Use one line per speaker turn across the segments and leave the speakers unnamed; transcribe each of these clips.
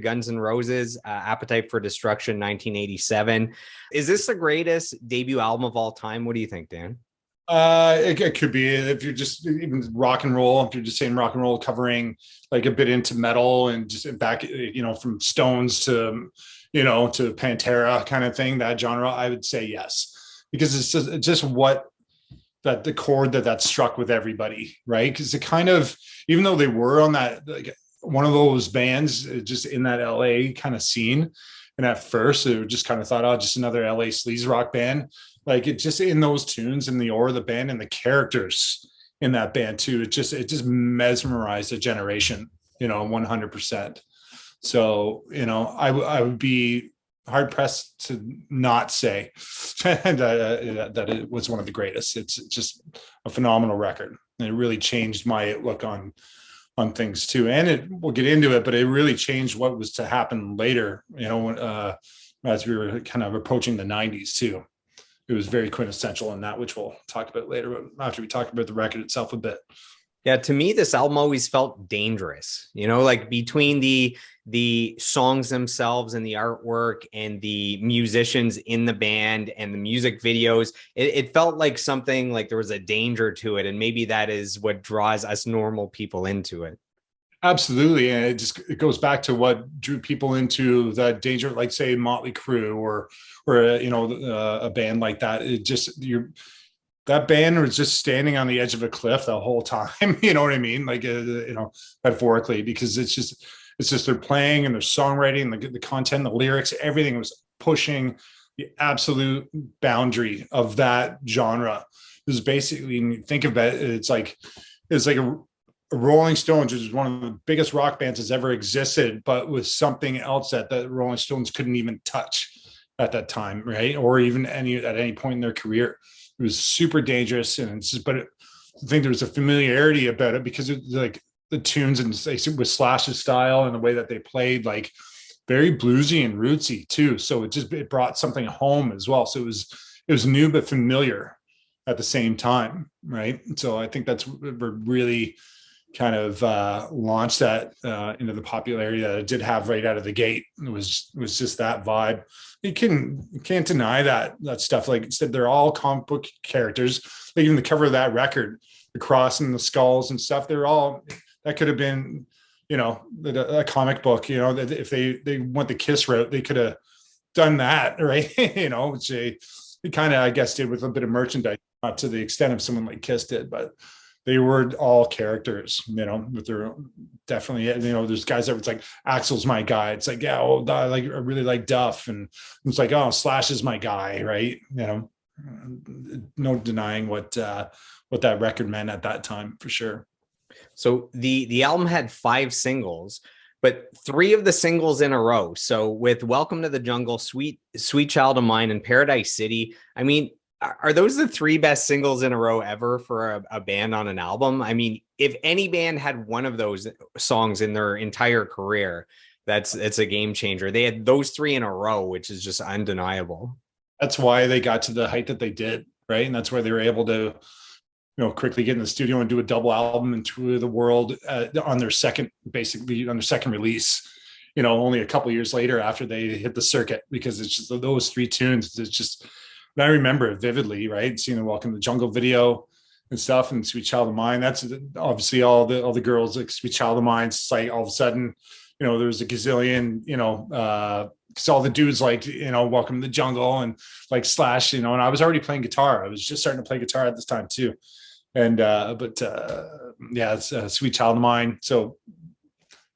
Guns N' Roses, Appetite for Destruction, 1987. Is this the greatest debut album of all time? What do you think, Dan?
It could be, if you're just even rock and roll, if you're just saying rock and roll, covering like a bit into metal and just back, from Stones to, to Pantera kind of thing, that genre, I would say yes, because it's just what that the chord that struck with everybody, right? Because it kind of, even though they were on that, like one of those bands just in that LA kind of scene, and at first it just kind of thought, oh, just another LA sleaze rock band. Like it just, in those tunes and the aura of the band and the characters in that band too, it just mesmerized a generation, 100%. So, I would be hard pressed to not say that it was one of the greatest. It's just a phenomenal record. And it really changed my look on things too. And we'll get into it, but it really changed what was to happen later, as we were kind of approaching the 90s too. It was very quintessential in that, which we'll talk about later, but after we talk about the record itself a bit.
Yeah, to me, this album always felt dangerous, like between the songs themselves and the artwork and the musicians in the band and the music videos, it felt like something like there was a danger to it. And maybe that is what draws us normal people into it.
Absolutely. And it goes back to what drew people into that danger, like say Motley Crue or a band like that. That band was just standing on the edge of a cliff the whole time. You know what I mean? Like, metaphorically, because it's just they're playing and their songwriting, the content, the lyrics, everything was pushing the absolute boundary of that genre. It was basically, when you think of it, it's like a Rolling Stones, which is one of the biggest rock bands that's ever existed, but with something else that the Rolling Stones couldn't even touch at that time, right? Or even at any point in their career. It was super dangerous, and I think there was a familiarity about it because it, like the tunes and with Slash's style and the way that they played, like very bluesy and rootsy too. So it brought something home as well. So it was new but familiar at the same time, right? So I think that's really kind of launched that into the popularity that it did have right out of the gate. It was just that vibe. You can't deny that stuff. Like I said, they're all comic book characters. Like even the cover of that record, the cross and the skulls and stuff, that could have been, a comic book, that if they went the Kiss route, they could have done that, right? Which they kind of, I guess, did with a bit of merchandise, not to the extent of someone like Kiss did, but they were all characters, with their definitely, there's guys that was like, Axl's my guy. It's like, yeah, I really like Duff. And it's like, oh, Slash is my guy. Right. No denying what that record meant at that time for sure.
So the album had 5 singles, but 3 of the singles in a row. So with Welcome to the Jungle, Sweet Child of Mine, and Paradise City, I mean, are those the 3 best singles in a row ever for a band on an album? I mean, if any band had one of those songs in their entire career, it's a game changer. They had those 3 in a row, which is just undeniable.
That's why they got to the height that they did, right? And that's why they were able to, quickly get in the studio and do a double album and tour the world on their second release. Only a couple of years later after they hit the circuit, because it's just those 3 tunes. It's just. And I remember it vividly, right? Seeing the Welcome to the Jungle video and stuff, and Sweet Child of Mine. That's obviously all the girls like Sweet Child of Mine. It's like all of a sudden, there's a gazillion, because all the dudes like, Welcome to the Jungle and like Slash, and I was already playing guitar. I was just starting to play guitar at this time too. And, it's Sweet Child of Mine. So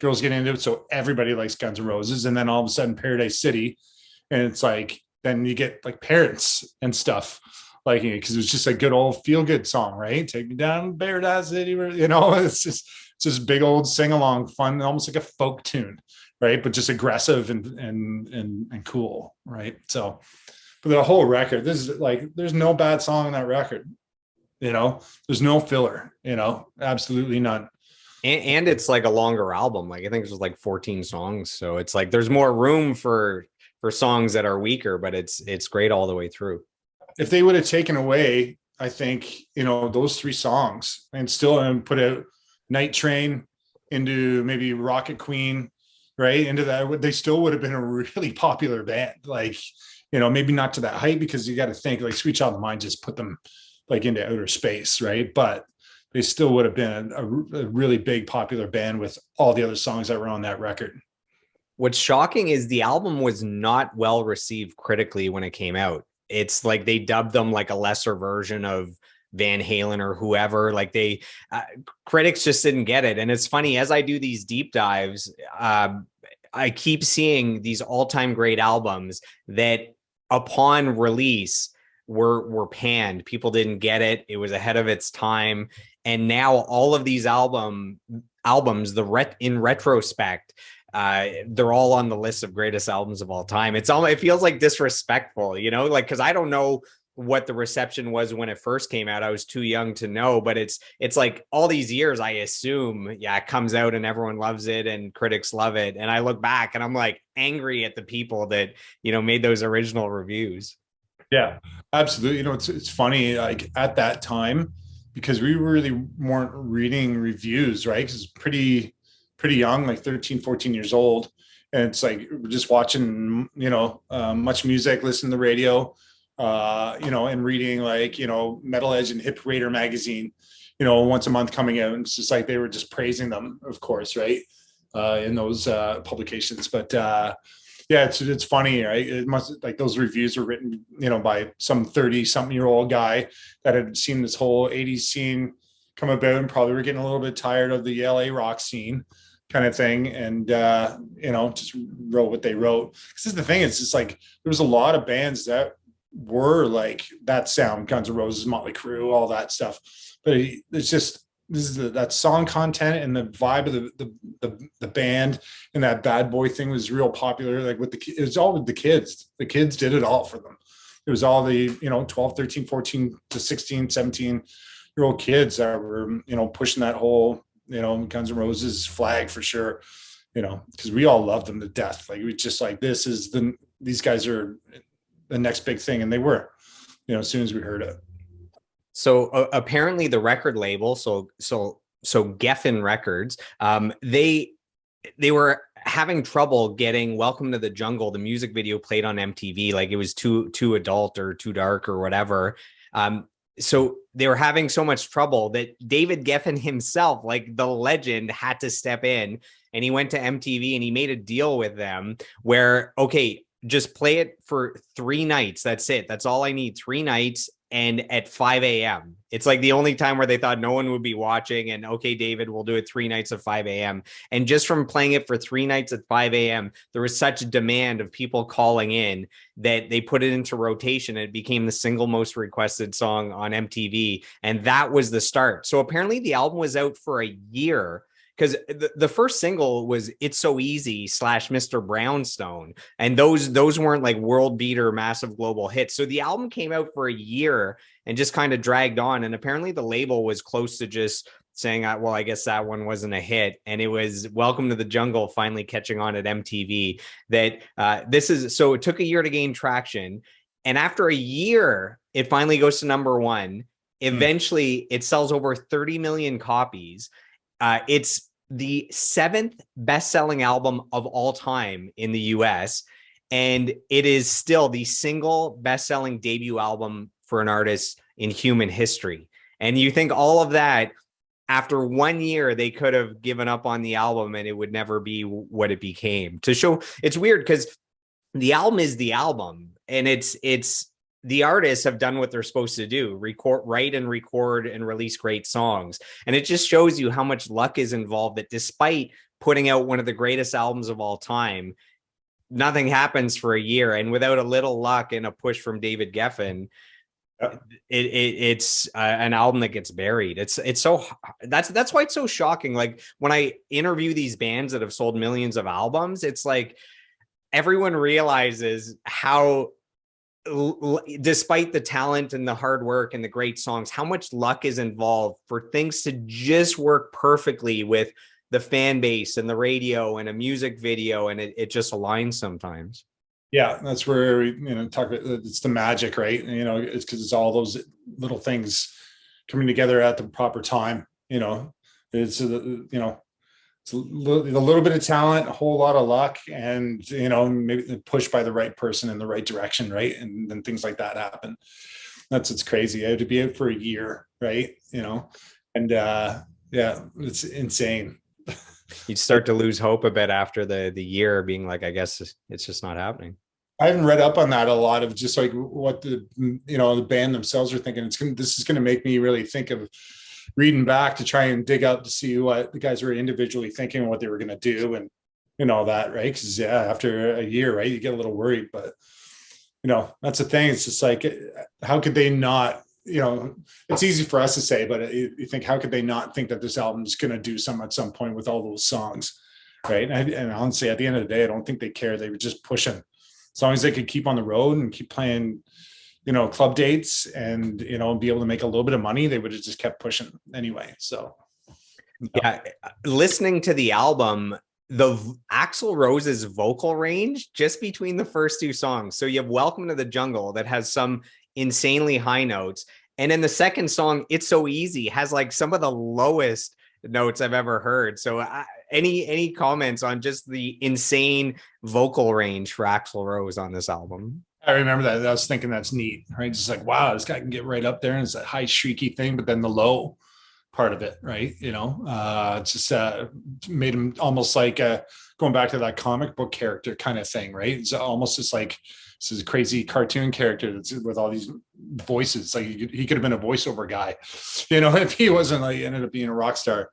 girls get into it. So everybody likes Guns N' Roses. And then all of a sudden Paradise City. And it's like, then you get like parents and stuff liking it because it was just a good old feel good song, right? Take me down Paradise City, it's just big old sing along, fun, almost like a folk tune, right? But just aggressive and cool, right? So, but the whole record, this is like, there's no bad song on that record, there's no filler, absolutely none.
And it's like a longer album. Like I think it's like 14 songs, so it's like there's more room for songs that are weaker, but it's great all the way through.
If they would have taken away, I think, those 3 songs and still put out Night Train into maybe Rocket Queen right into that, they still would have been a really popular band. Like, maybe not to that height, because you got to think like Sweet Child of Mine just put them like into outer space, right? But they still would have been a really big popular band with all the other songs that were on that record.
What's shocking is the album was not well received critically when it came out. It's like they dubbed them like a lesser version of Van Halen or whoever. Like critics just didn't get it. And it's funny, as I do these deep dives, I keep seeing these all-time great albums that upon release were panned. People didn't get it. It was ahead of its time. And now all of these albums, in retrospect, they're all on the list of greatest albums of all time. It feels like disrespectful, like, because I don't know what the reception was when it first came out. I was too young to know, but it's like all these years, I assume, it comes out and everyone loves it and critics love it. And I look back and I'm like angry at the people that, made those original reviews.
Yeah, absolutely. It's funny, like at that time, because we really weren't reading reviews, right? Because it's pretty young, like 13, 14 years old. And it's like, we're just watching, much music, listening to the radio, and reading like, Metal Edge and Hip Raider magazine, once a month coming out. And it's just like, they were just praising them, of course, right? In those publications. But yeah, it's funny, right? It must, like, those reviews were written, by some 30-something-year-old guy that had seen this whole 80s scene come about and probably were getting a little bit tired of the LA rock scene kind of thing, and just wrote what they wrote. Because the thing is, it's like there was a lot of bands that were like that sound, Guns N' Roses, Motley Crue, all that stuff, but it's just that song content and the vibe of the band, and that bad boy thing was real popular. Like it was all with the kids. The kids did it all for them. It was all the 12, 13, 14 to 16, 17-year-old kids that were pushing that whole Guns N' Roses flag for sure, because we all loved them to death. Like, we just like, these guys are the next big thing. And they were, as soon as we heard it.
So apparently the record label, so Geffen Records, they were having trouble getting Welcome to the Jungle, the music video, played on MTV. Like, it was too adult or too dark or whatever. So they were having so much trouble that David Geffen himself, like the legend, had to step in, and he went to MTV and he made a deal with them where, okay, just play it for 3 nights. That's it. That's all I need. 3 nights. And at 5 a.m. It's like the only time where they thought no one would be watching. And okay, David, we'll do it 3 nights at 5 a.m. And just from playing it for 3 nights at 5 a.m., there was such a demand of people calling in that they put it into rotation. It became the single most requested song on MTV. And that was the start. So apparently the album was out for a year, because the first single was It's So Easy / Mr. Brownstone. And those weren't like world beater, massive global hits. So the album came out for a year and just kind of dragged on. And apparently the label was close to just saying, well, I guess that one wasn't a hit. And it was Welcome to the Jungle finally catching on at MTV. So it took a year to gain traction. And after a year, it finally goes to number 1. Eventually, it sells over 30 million copies. It's the 7th best-selling album of all time in the US, and it is still the single best-selling debut album for an artist in human history. And you think all of that, after 1 year, they could have given up on the album and it would never be what it became. To show, it's weird because the album is the album, and it's the artists have done what they're supposed to do, write and record and release great songs. And it just shows you how much luck is involved, that despite putting out one of the greatest albums of all time, nothing happens for a year. And without a little luck and a push from David Geffen, it's an album that gets buried. That's why it's so shocking. Like, when I interview these bands that have sold millions of albums, it's like everyone realizes how, despite the talent and the hard work and the great songs, how much luck is involved for things to just work perfectly with the fan base and the radio and a music video, and it just aligns sometimes.
Yeah, that's where we talk about, it's the magic, right? It's because it's all those little things coming together at the proper time. It's It's a little bit of talent, a whole lot of luck, and maybe pushed by the right person in the right direction, right? And then things like that happen. That's what's crazy. I had to be out for a year, right? And yeah, it's insane.
You'd start to lose hope a bit after the year, being like, I guess it's just not happening.
I haven't read up on that a lot of just like what the band themselves are thinking. This is gonna make me really think of reading back to try and dig up to see what the guys were individually thinking, what they were gonna do, and all that, right? Because after a year, right, you get a little worried, but that's the thing. It's just like, how could they not? It's easy for us to say, but you think, how could they not think that this album is going to do something at some point with all those songs, right? And honestly, at the end of the day, I don't think they care. They were just pushing. As long as they could keep on the road and keep playing, club dates and, be able to make a little bit of money, they would have just kept pushing anyway. So,
yeah, listening to the album, the Axl Rose's vocal range just between the first two songs. So you have Welcome to the Jungle that has some insanely high notes. And then the second song, It's So Easy, has like some of the lowest notes I've ever heard. So any comments on just the insane vocal range for Axl Rose on this album?
I remember that. I was thinking that's neat, right? Just like, wow, this guy can get right up there, and it's that high shrieky thing, but then the low part of it, right? It's just made him almost like going back to that comic book character kind of thing, right? It's almost just like this is a crazy cartoon character that's with all these voices. Like he could have been a voiceover guy, if he wasn't like ended up being a rock star.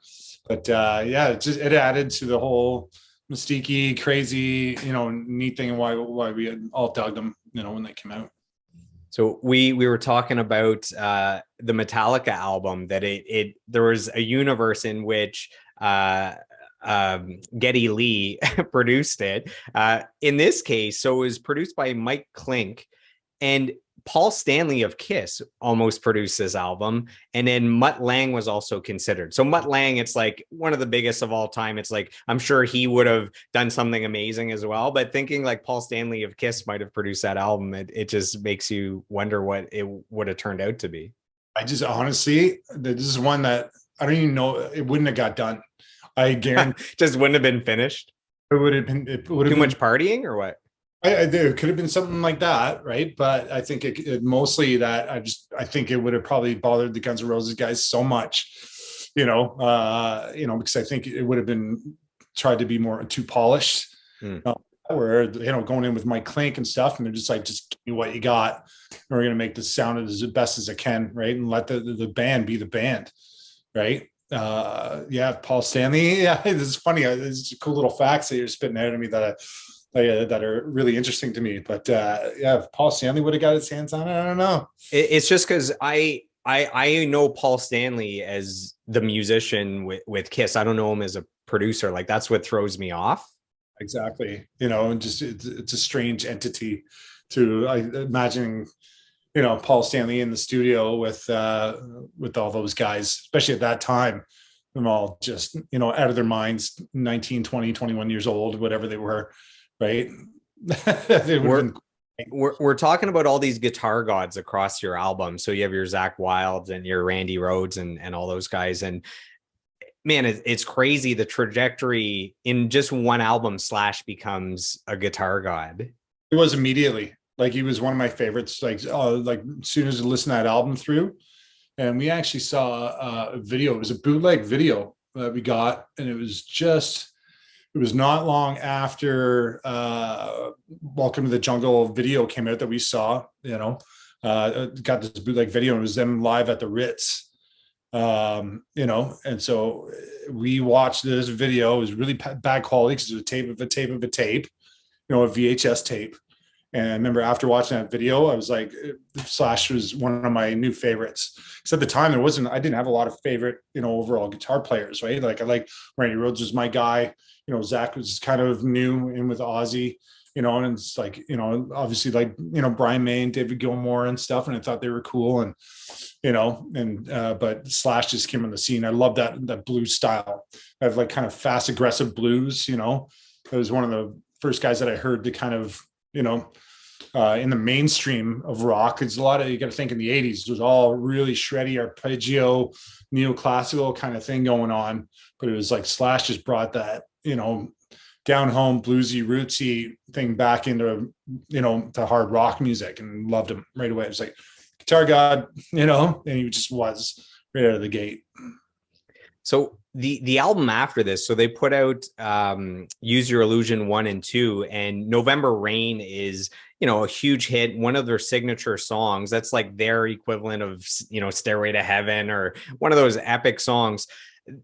But yeah, it added to the whole mystique, crazy, neat thing, and why we had all dug them, when they came out.
So we were talking about the Metallica album, that there was a universe in which Geddy Lee produced it. In this case, so it was produced by Mike Klink, and Paul Stanley of Kiss almost produced this album, and then Mutt Lange was also considered. So Mutt Lange, it's like one of the biggest of all time. It's like, I'm sure he would have done something amazing as well, but thinking like Paul Stanley of Kiss might have produced that album, it just makes you wonder what it would have turned out to be.
I just honestly, this is one that I don't even know, it wouldn't have got done. I guarantee
just wouldn't have been finished.
It would have been
too much partying or what?
There could have been something like that, right? But I think it mostly that I think it would have probably bothered the Guns N' Roses guys so much, because I think it would have been tried to be more too polished. Where going in with Mike Klink and stuff, and they're just like, just give me what you got, and we're gonna make this sound as best as it can, right? And let the band be the band, right? Paul Stanley. Yeah, this is funny. There's cool little facts that you're spitting out at me that are really interesting to me. But if Paul Stanley would have got his hands on it, I don't know.
It's just because I know Paul Stanley as the musician with Kiss. I don't know him as a producer. Like, that's what throws me off.
Exactly. Just it's a strange entity to imagining, Paul Stanley in the studio with all those guys, especially at that time. Them all just, out of their minds, 19, 20, 21 years old, whatever they were. Right.
We're talking about all these guitar gods across your album. So you have your Zakk Wylde and your Randy Rhoads and all those guys. And man, it's crazy the trajectory in just one album. Slash becomes a guitar god.
It was immediately. Like, he was one of my favorites. Like as soon as I listened to that album through, and we actually saw a video. It was a bootleg video that we got, and it was not long after Welcome to the Jungle video came out that we saw, got this bootleg video, and it was them live at the Ritz, and so we watched this video. It was really bad quality because it was a tape of a tape of a tape, a VHS tape. And I remember after watching that video, I was like, Slash was one of my new favorites. Because at the time, I didn't have a lot of favorite, overall guitar players, right? Like, I like Randy Rhoads was my guy. Zakk was kind of new in with Ozzy, and it's like, obviously like, Brian May and David Gilmour and stuff. And I thought they were cool. And, but Slash just came on the scene. I love that blues style. I have like kind of fast, aggressive blues, It was one of the first guys that I heard to kind of, in the mainstream of rock. It's a lot of, you got to think in the 80s, it was all really shreddy, arpeggio, neoclassical kind of thing going on. But it was like Slash just brought that, down home bluesy, rootsy thing back into, to hard rock music, and loved him right away. It was like guitar god, and he just was right out of the gate.
So the album after this, so they put out Use Your Illusion 1 and 2, and November Rain is, a huge hit, one of their signature songs. That's like their equivalent of, Stairway to Heaven, or one of those epic songs.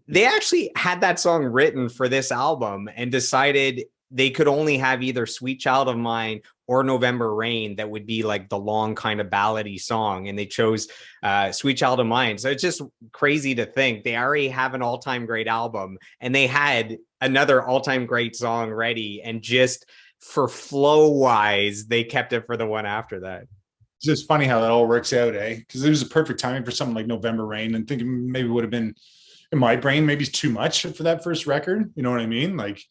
They actually had that song written for this album and decided they could only have either Sweet Child of Mine or November Rain that would be like the long kind of ballady song. And they chose Sweet Child of Mine. So it's just crazy to think they already have an all-time great album and they had another all-time great song ready. And just for flow wise, they kept it for the one after that.
It's just funny how that all works out, eh? Because it was a perfect timing for something like November Rain, and thinking maybe would have been, in my brain, maybe it's too much for that first record. You know what I mean? Like,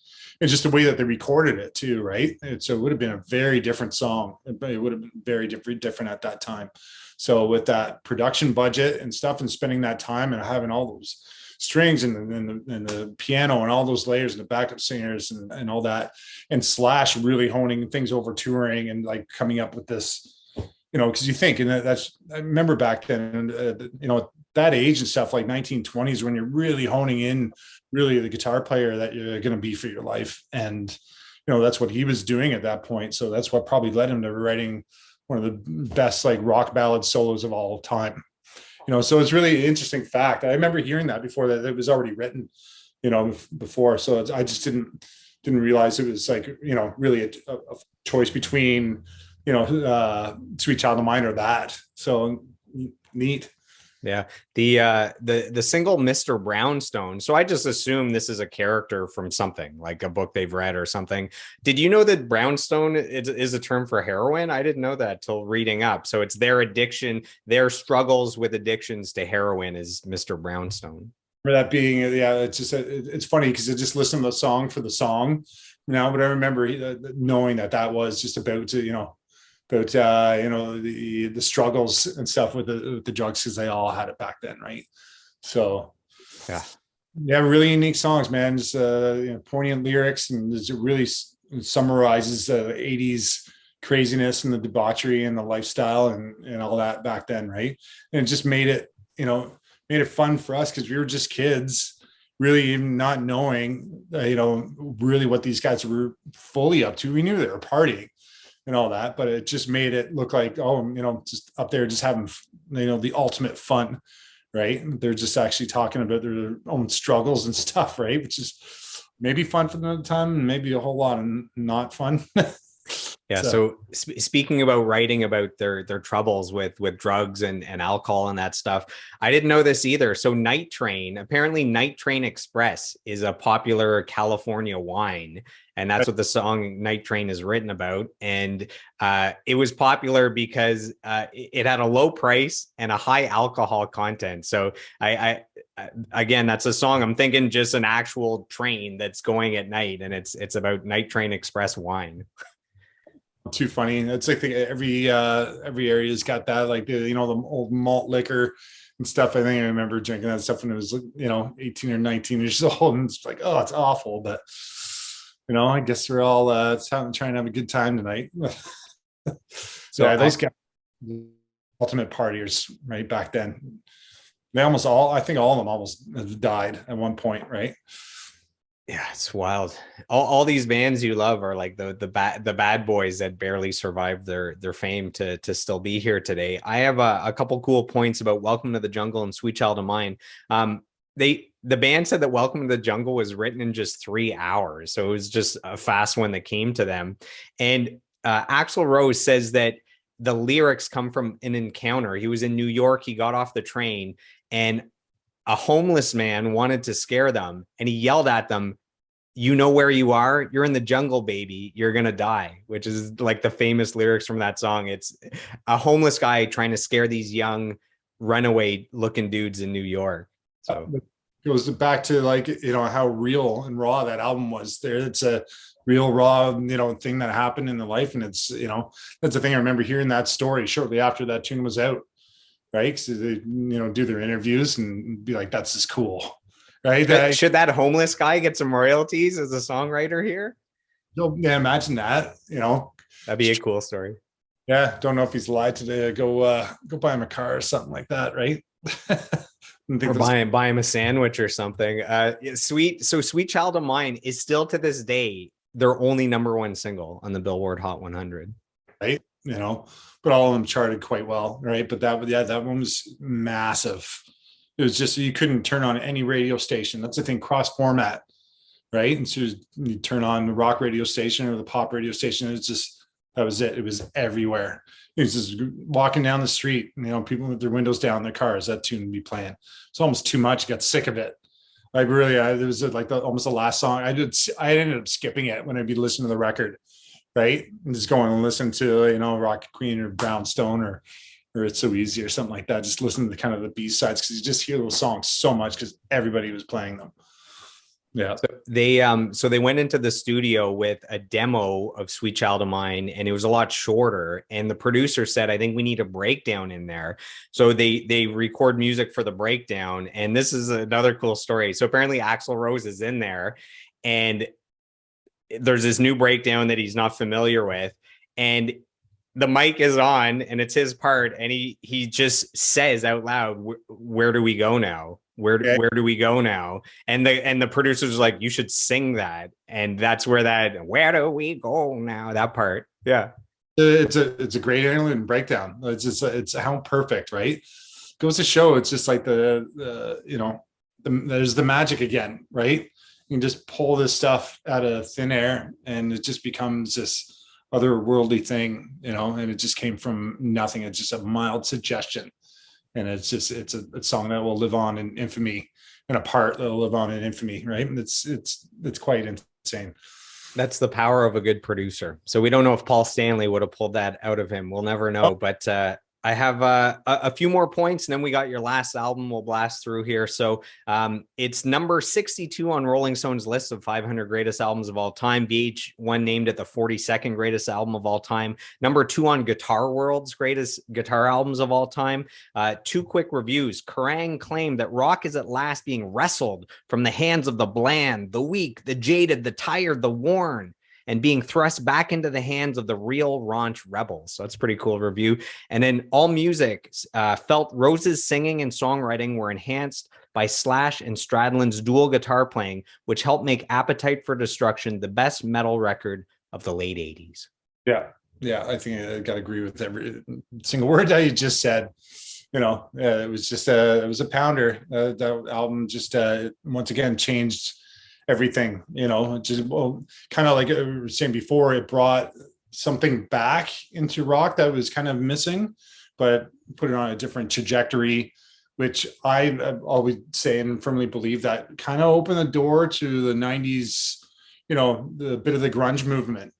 it's just the way that they recorded it too, right? So it would have been a very different song. It would have been very different at that time. So with that production budget and stuff, and spending that time and having all those strings and the piano and all those layers and the backup singers and all that, and Slash really honing things over touring and like coming up with this, because you think, and I remember back then, that age and stuff, like 1920s, when you're really honing in really the guitar player that you're going to be for your life. And, that's what he was doing at that point. So that's what probably led him to writing one of the best like rock ballad solos of all time. So it's really an interesting fact. I remember hearing that before, that it was already written, before. So I just didn't realize it was like, really a choice between, Sweet Child of Mine or that. So neat.
Yeah. The single Mr. Brownstone. So I just assume this is a character from something, like a book they've read or something. Did you know that brownstone is a term for heroin? I didn't know that till reading up. So it's their addiction, their struggles with addictions to heroin is Mr. Brownstone.
For that being, yeah, it's just, it's funny because I just listened to the song for the song now, but I remember knowing that was just about to, about the struggles and stuff with the drugs, because they all had it back then, right? So yeah, really unique songs, man. Just poignant lyrics, and it really summarizes the 80s craziness and the debauchery and the lifestyle and all that back then, right? And it just made it fun for us, because we were just kids, really even not knowing really what these guys were fully up to. We knew they were partying and all that, but it just made it look like, just up there, just having, the ultimate fun, right? They're just actually talking about their own struggles and stuff, right? Which is maybe fun for them at the time, and maybe a whole lot of not fun.
Yeah. So speaking about writing about their troubles with drugs and alcohol and that stuff, I didn't know this either. So apparently Night Train Express is a popular California wine. And that's what the song Night Train is written about. And it was popular because it had a low price and a high alcohol content. So I again, that's a song. I'm thinking just an actual train that's going at night, and it's about Night Train Express wine.
Too funny. It's like every area's got that, like the old malt liquor and stuff. I think I remember drinking that stuff when it was 18 or 19 years old, and it's like, oh, it's awful, but I guess we're all trying to have a good time tonight. So yeah, those guys, ultimate partiers, right? Back then, I think all of them almost died at one point, right?
Yeah, it's wild. All these bands you love are like the bad boys that barely survived their fame to still be here today. I have a couple cool points about Welcome to the Jungle and Sweet Child of Mine. The band said that Welcome to the Jungle was written in just 3 hours, so it was just a fast one that came to them. And Axl Rose says that the lyrics come from an encounter. He was in New York. He got off the train, and a homeless man wanted to scare them, and he yelled at them, "You know where you are? You're in the jungle, baby. You're going to die," which is like the famous lyrics from that song. It's a homeless guy trying to scare these young runaway looking dudes in New York. So
it goes back to like, how real and raw that album was there. It's real raw, thing that happened in the life. And it's, that's the thing. I remember hearing that story shortly after that tune was out, right? So they, do their interviews and be like, that's just cool, right?
Should that homeless guy get some royalties as a songwriter here?
Yeah, imagine that,
That'd be a cool story.
Yeah, don't know if he's alive today. Go buy him a car or something like that, right?
Or buy him a sandwich or something. Sweet Child of Mine is still to this day their only #1 single on the Billboard Hot 100.
Right, but all of them charted quite well, right? But that one was massive. It was just, you couldn't turn on any radio station. That's the thing, cross format, right? And so you turn on the rock radio station or the pop radio station. It's just, that was it. It was everywhere. It was just walking down the street, people with their windows down in their cars, that tune would be playing. It's almost too much. Got sick of it. Like really, it was like almost the last song. I ended up skipping it when I'd be listening to the record, right? And just going and listen to, Rocket Queen or Brownstone or It's So Easy or something like that. Just listen to the kind of the B-sides, because you just hear those songs so much because everybody was playing them. Yeah.
So they went into the studio with a demo of Sweet Child of Mine, and it was a lot shorter. And the producer said, I think we need a breakdown in there. So they record music for the breakdown. And this is another cool story. So apparently Axl Rose is in there, and there's this new breakdown that he's not familiar with. And the mic is on and it's his part. And he just says out loud, where do we go now? Where do we go now? And the producer's like, you should sing that. And that's where where do we go now? That part. Yeah.
It's a great interlude breakdown. It's how perfect, right? Goes to show, it's just like there's the magic again, right? You can just pull this stuff out of thin air and it just becomes this otherworldly thing, and it just came from nothing. It's just a mild suggestion. And it's a song that will live on in infamy, and a part that will live on in infamy, right? And it's quite insane.
That's the power of a good producer. So we don't know if Paul Stanley would have pulled that out of him. We'll never know. But I have a few more points, and then we got your last album we'll blast through here. So it's number 62 on Rolling Stone's list of 500 greatest albums of all time. VH1 named it the 42nd greatest album of all time. Number 2 on Guitar World's greatest guitar albums of all time. 2 quick reviews. Kerrang claimed that rock is at last being wrestled from the hands of the bland, the weak, the jaded, the tired, the worn, and being thrust back into the hands of the real raunch rebels. So that's a pretty cool review. And then AllMusic felt Rose's singing and songwriting were enhanced by Slash and Stradlin's dual guitar playing, which helped make Appetite for Destruction the best metal record of the late 80s.
Yeah, I think I got to agree with every single word that you just said. It was just it was a pounder. That album just once again changed everything, just kind of like I was saying before, it brought something back into rock that was kind of missing, but put it on a different trajectory, which I always say and firmly believe that kind of opened the door to the 90s, the bit of the grunge movement,